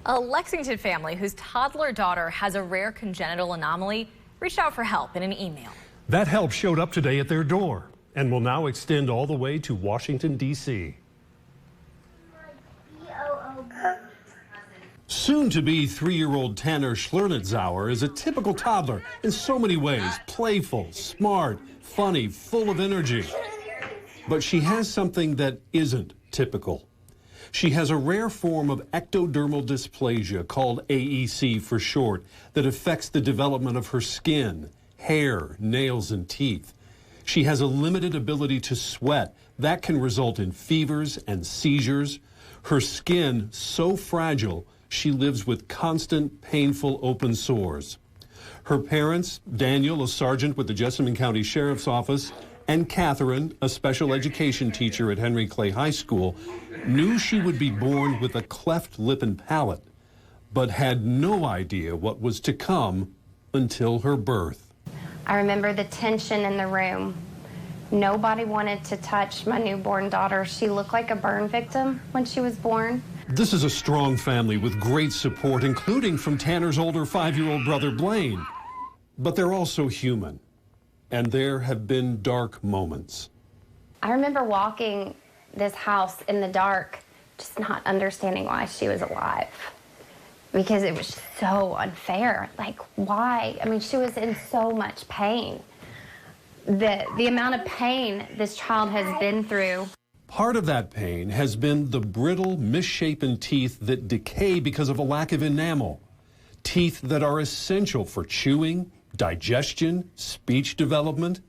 A Lexington family whose toddler daughter has a rare congenital anomaly reached out for help in an email. That help showed up today at their door and will now extend all the way to Washington, D.C. Soon-to-be 3-year-old Tanner Schlernitzower is a typical toddler in so many ways: playful, smart, funny, full of energy. But she has something that isn't typical. She has a rare form of ectodermal dysplasia, called AEC for short, that affects the development of her skin, hair, nails, and teeth. She has a limited ability to sweat. That can result in fevers and seizures. Her skin so fragile, she lives with constant, painful open sores. Her parents, Daniel, a sergeant with the Jessamine County Sheriff's Office, and Catherine, a special education teacher at Henry Clay High School, knew she would be born with a cleft lip and palate, but had no idea what was to come until her birth. I remember the tension in the room. Nobody wanted to touch my newborn daughter. She looked like a burn victim when she was born. This is a strong family with great support, including from Tanner's older 5-year-old brother, Blaine. But they're also human, and there have been dark moments. I remember walking this house in the dark, just not understanding why she was alive, because it was so unfair. Like, why? I mean, she was in so much pain. The amount of pain this child has been through. Part of that pain has been the brittle, misshapen teeth that decay because of a lack of enamel. Teeth that are essential for chewing, digestion, speech development.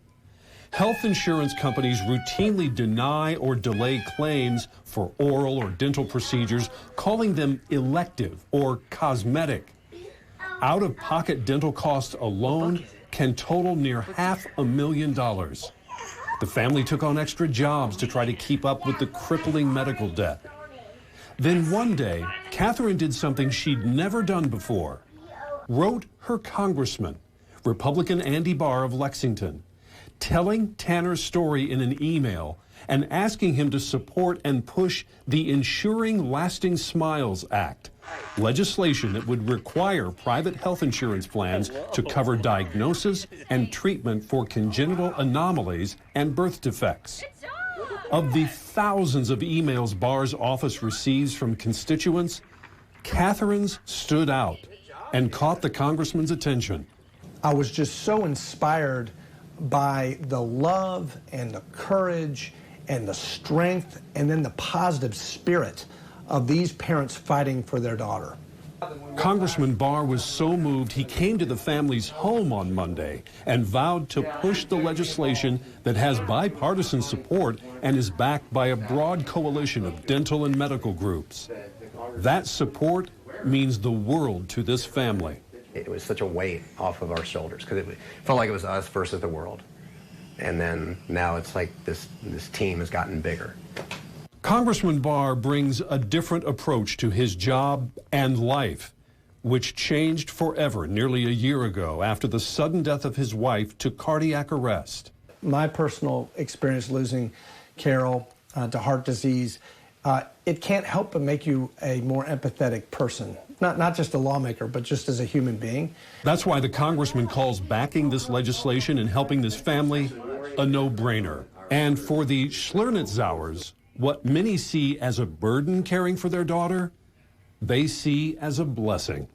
Health insurance companies routinely deny or delay claims for oral or dental procedures, calling them elective or cosmetic. Out-of-pocket dental costs alone can total near $500,000. The family took on extra jobs to try to keep up with the crippling medical debt. Then one day, Catherine did something she'd never done before. Wrote her congressman, Republican Andy Barr of Lexington, telling Tanner's story in an email and asking him to support and push the Ensuring Lasting Smiles Act, legislation that would require private health insurance plans to cover diagnosis and treatment for congenital anomalies and birth defects. Of the thousands of emails Barr's office receives from constituents, Catherine's stood out and caught the congressman's attention. I was just so inspired by the love and the courage and the strength and then the positive spirit of these parents fighting for their daughter. Congressman Barr was so moved he came to the family's home on Monday and vowed to push the legislation that has bipartisan support and is backed by a broad coalition of dental and medical groups. That support means the world to this family. It was such a weight off of our shoulders because it felt like it was us versus the world. And then now it's like this team has gotten bigger. Congressman Barr brings a different approach to his job and life, which changed forever nearly a year ago after the sudden death of his wife to cardiac arrest. My personal experience losing Carol to heart disease, it can't help but make you a more empathetic person. Not just a lawmaker, but just as a human being. That's why the congressman calls backing this legislation and helping this family a no-brainer. And for the Schlernitzours, what many see as a burden caring for their daughter, they see as a blessing.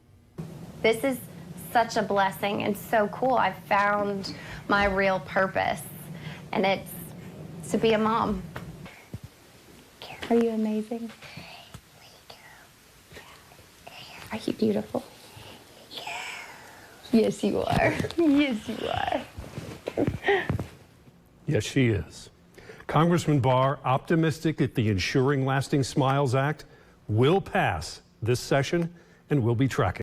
This is such a blessing and so cool. I found my real purpose, and it's to be a mom. Are you amazing? Are you beautiful? Yes, you are. Yes, you are. Yes, she is. Congressman Barr optimistic that the Ensuring Lasting Smiles Act will pass this session, and we'll be tracking.